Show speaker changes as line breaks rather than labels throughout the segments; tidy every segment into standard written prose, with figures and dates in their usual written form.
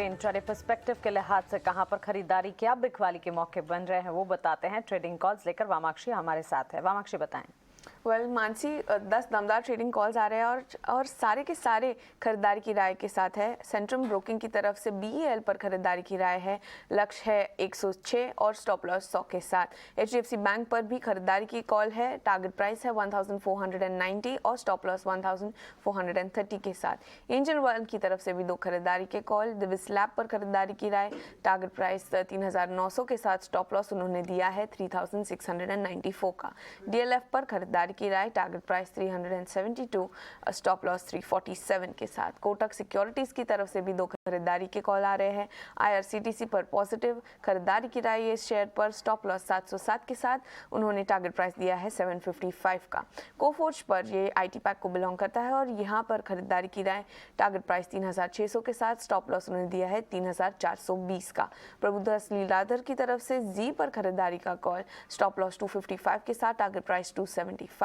Intraday perspective के लिहाज से कहां पर खरीदारी क्या बिकवाली के मौके बन रहे हैं वो बताते हैं। ट्रेडिंग कॉल्स लेकर वामाक्षी हमारे साथ है। वामाक्षी बताएं।
मानसी 10 दमदार ट्रेडिंग कॉल्स आ रहे हैं और सारे के सारे खरीदारी की राय के साथ है। सेंट्रम ब्रोकिंग की तरफ से BEL पर खरीदारी की राय है। लक्ष्य है 106 और स्टॉप लॉस 100 के साथ। HDFC बैंक पर भी खरीदारी की कॉल है। टारगेट प्राइस है 1490 और स्टॉप लॉस 1430 के साथ। एंजल वन की तरफ से भी 2 खरीदारी के कॉल। दिविस लैब पर खरीदारी की राय, टारगेट प्राइस 3900 के साथ, स्टॉप लॉस उन्होंने दिया है 3694 का। DLF पर खरीदारी की राय, टारगेट प्राइस 372, स्टॉप लॉस 347 के साथ। कोटक सिक्योरिटीज की तरफ से भी 2 खरीदारी के कॉल आ रहे हैं। IRCTC पर पॉजिटिव खरीदारी की राय इस शेयर पर, स्टॉप लॉस 707 के साथ, उन्होंने टारगेट प्राइस दिया है 755 का। कोफोर्ज पर ये IT पैक को बिलोंग करता है और यहाँ पर खरीदारी की राय, टारगेट प्राइस 3600 के साथ, स्टॉप लॉस उन्होंने दिया है 3420 का। प्रभुदास लीलाधर की तरफ से जी पर खरीदारी का कॉल, स्टॉप लॉस 255 के साथ, टारगेट प्राइस 275।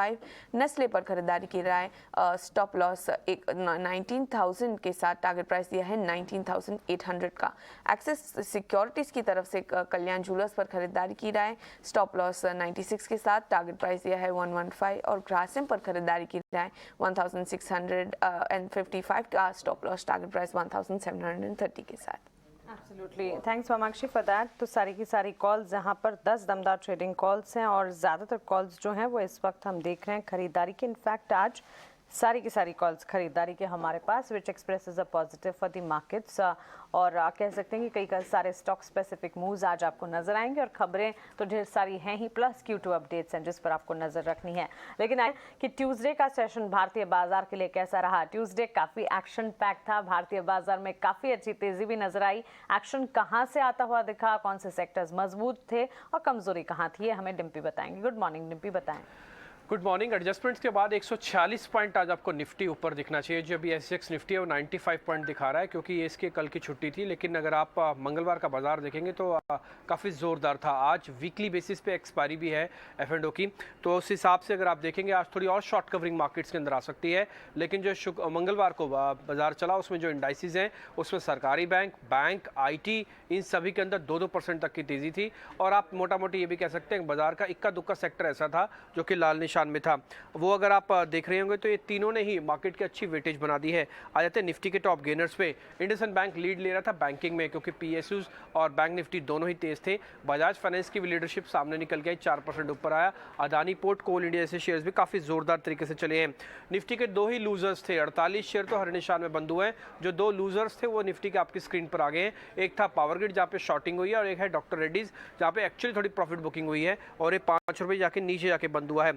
नेस्ले पर खरीदारी की राय, स्टॉप लॉस 19,000 के साथ, टारगेट प्राइस दिया है 19,800 का। एक्सिस सिक्योरिटीज की तरफ से कल्याण ज्वेलर्स पर खरीदारी की राय, स्टॉप लॉस 96 के साथ, टारगेट प्राइस दिया है 115 और ग्रासिम पर खरीदारी की राय 1655 का, स्टॉप लॉस टारगेट प्राइस 1730 के साथ।
Absolutely, thanks Vamakshi for that. तो सारी की सारी कॉल्स जहां पर 10 दमदार ट्रेडिंग कॉल्स हैं और ज़्यादातर कॉल्स जो हैं वो इस वक्त हम देख रहे हैं खरीदारी के। इनफैक्ट आज सारी की सारी कॉल्स खरीदारी के हमारे पास, which expresses a positive for the markets. और कह सकते हैं कि कई सारे स्टॉक स्पेसिफिक मूव्स आज आपको नजर आएंगे और खबरें तो ढेर सारी हैं ही, प्लस Q2 अपडेट्स हैं जिस पर आपको नजर रखनी है। लेकिन आए कि ट्यूसडे का सेशन भारतीय बाजार के लिए कैसा रहा। ट्यूसडे काफ़ी एक्शन पैक था। भारतीय बाजार में काफ़ी अच्छी तेज़ी भी नजर आई। एक्शन कहाँ से आता हुआ दिखा, कौन से सेक्टर्स मजबूत थे और कमजोरी कहाँ थी, ये हमें डिम्पी बताएंगे। गुड मॉर्निंग डिम्पी, बताएं।
Good morning. एडजस्टमेंट्स के बाद 146 पॉइंट आज आपको निफ्टी ऊपर दिखना चाहिए। जो अभी SGX निफ्टी है वो 95 पॉइंट दिखा रहा है क्योंकि ये इसके कल की छुट्टी थी। लेकिन अगर आप मंगलवार का बाजार देखेंगे तो काफ़ी ज़ोरदार था। आज वीकली बेसिस पे एक्सपायरी भी है F&O की, तो उस हिसाब से अगर आप देखेंगे आज थोड़ी और शॉर्ट कवरिंग मार्केट्स के अंदर आ सकती है। लेकिन जो मंगलवार को बाजार चला उसमें जो इंडाइसिस हैं उसमें सरकारी बैंक IT इन सभी के अंदर 2-2% तक की तेज़ी थी। और आप मोटा मोटी ये भी कह सकते हैं बाजार का इक्का दुक्का सेक्टर ऐसा था जो कि लाल निशान में था। वो अगर आप देख रहे होंगे तो ये तीनों ने ही मार्केट की अच्छी वेटेज बना दी है। आ जाते हैं निफ्टी के टॉप गेनर्स पे। इंडसइंड बैंक लीड ले रहा था बैंकिंग में क्योंकि PSUs और बैंक निफ्टी दोनों ही तेज थे। बजाज फाइनेंस की भी लीडरशिप सामने निकल गई, 4% ऊपर आया। अदानी पोर्ट, कोल इंडिया जैसे शेयर्स भी काफ़ी जोरदार तरीके से चले हैं। निफ्टी के 2 ही लूजर्स थे, 48 शेयर तो हर निशान में बंद हुए हैं। जो 2 लूजर्स थे वो निफ्टी के आपकी स्क्रीन पर आ गए हैं। एक था पावर ग्रिड जहाँ पे शॉर्टिंग हुई है और एक है डॉक्टर रेड्डीज जहाँ पे एक्चुअली थोड़ी प्रॉफिट बुकिंग हुई है और ये 5 रुपये जाके नीचे जाके बंद हुआ है।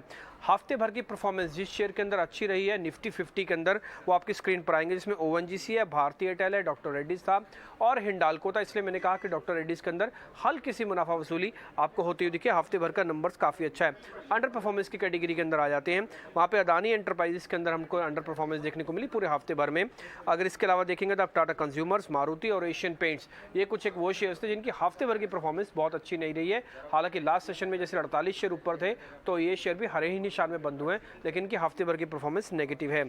हफ्ते भर की परफॉर्मेंस जिस शेयर के अंदर अच्छी रही है निफ्टी 50 के अंदर वो आपकी स्क्रीन पर आएंगे, जिसमें ONGC है, भारती एयरटेल है, डॉक्टर रेड्डीज था और हिंडाल्को था। इसलिए मैंने कहा कि डॉक्टर रेड्डीज के अंदर हल्की सी मुनाफा वसूली आपको होती हुई दिखी। हफ्ते भर का नंबर्स काफ़ी अच्छा है। अंडर परफॉर्मेंस की कैटेगरी के अंदर आ जाते हैं, वहाँ पे अदानी एंटरप्राइजेस के अंदर हमको अंडर परफॉर्मेंस देखने को मिली पूरे हफ्ते भर में। अगर इसके अलावा देखेंगे तो आप टाटा कंज्यूमर्स, मारुति और एशियन पेंट्स, ये कुछ एक वो शेयर्स थे जिनकी हफ्ते भर की परफॉर्मेंस बहुत अच्छी नहीं रही है। हालांकि लास्ट सेशन में जैसे 48 शेयर ऊपर थे तो ये शेयर भी हरे ही निशान में बंद हुए हैं, लेकिन इनकी हफ्ते भर की परफॉर्मेंस नेगेटिव है।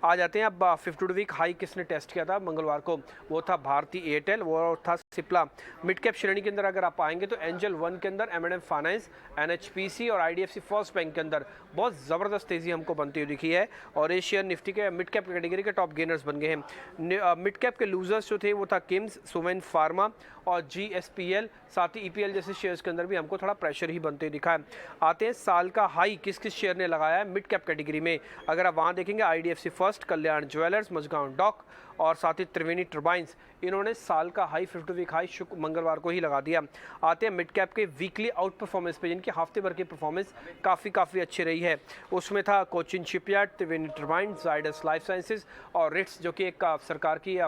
आ जाते हैं अब 52 वीक हाई किसने टेस्ट किया था मंगलवार को, वो था भारती एयरटेल, वो था सिप्ला। मिड कैप श्रेणी के अंदर अगर आप आएंगे तो एंजल वन के अंदर M&M फाइनेंस, NHPC और IDFC फर्स्ट बैंक के अंदर बहुत ज़बरदस्त तेज़ी हमको बनती हुई दिखी है और एशियन निफ्टी के मिड कैप कैटेगरी के टॉप गेनर्स बन गए हैं। मिड कैप के लूजर्स जो थे वो था किम्स, सुवेन फार्मा और GSPL, साथ ही EPL जैसे शेयर्स के अंदर भी हमको थोड़ा प्रेशर ही बनते हुए दिखा है। आते हैं साल का हाई किस किस शेयर ने लगाया है मिड कैप कैटेगरी में। अगर आप वहाँ देखेंगे IDFC फर्स्ट, कल्याण ज्वेलर्स, मझगांव डॉक और साथ ही त्रिवेणी टर्बाइंस, इन्होंने साल का हाई 50 वीक हाई मंगलवार को ही लगा दिया। आते हैं मिड कैप के वीकली आउट परफॉर्मेंस पे, जिनकी हफ्ते भर की परफॉर्मेंस काफ़ी अच्छी रही है। उसमें था कोचिन शिपयार्ड, त्रिवेणी टर्बाइंस, जायडस लाइफ साइंसेज और रिट्स जो कि एक सरकार की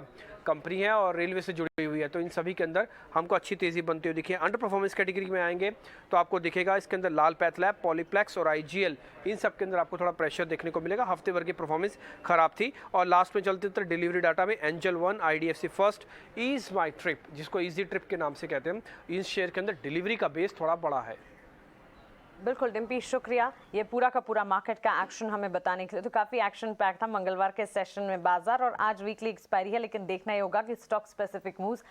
कंपनी है और रेलवे से जुड़ी हुई है। तो इन सभी के अंदर हमको अच्छी तेज़ी बनती हुई दिखी है। अंडर परफॉर्मेंस कैटेगरी में आएंगे तो आपको दिखेगा इसके अंदर लाल पैथलैब, पॉलीप्लेक्स और IGL, इन सब के अंदर आपको थोड़ा प्रेशर देखने को मिलेगा। हफ्ते भर की परफॉर्मेंस खराब थी। और लास्ट में चलते थे डिलीवरी डाटा में Angel One, IDFC First, Ease My Trip जिसको ईजी ट्रिप के नाम से कहते हैं, इस शेयर के अंदर डिलीवरी का बेस थोड़ा बड़ा है।
बिल्कुल डिम्पी, शुक्रिया ये पूरा का पूरा मार्केट का एक्शन हमें बताने के लिए। तो काफ़ी एक्शन पैक था मंगलवार के सेशन में बाजार, और आज वीकली एक्सपायरी है, लेकिन देखना ही होगा कि स्टॉक स्पेसिफिक मूव्स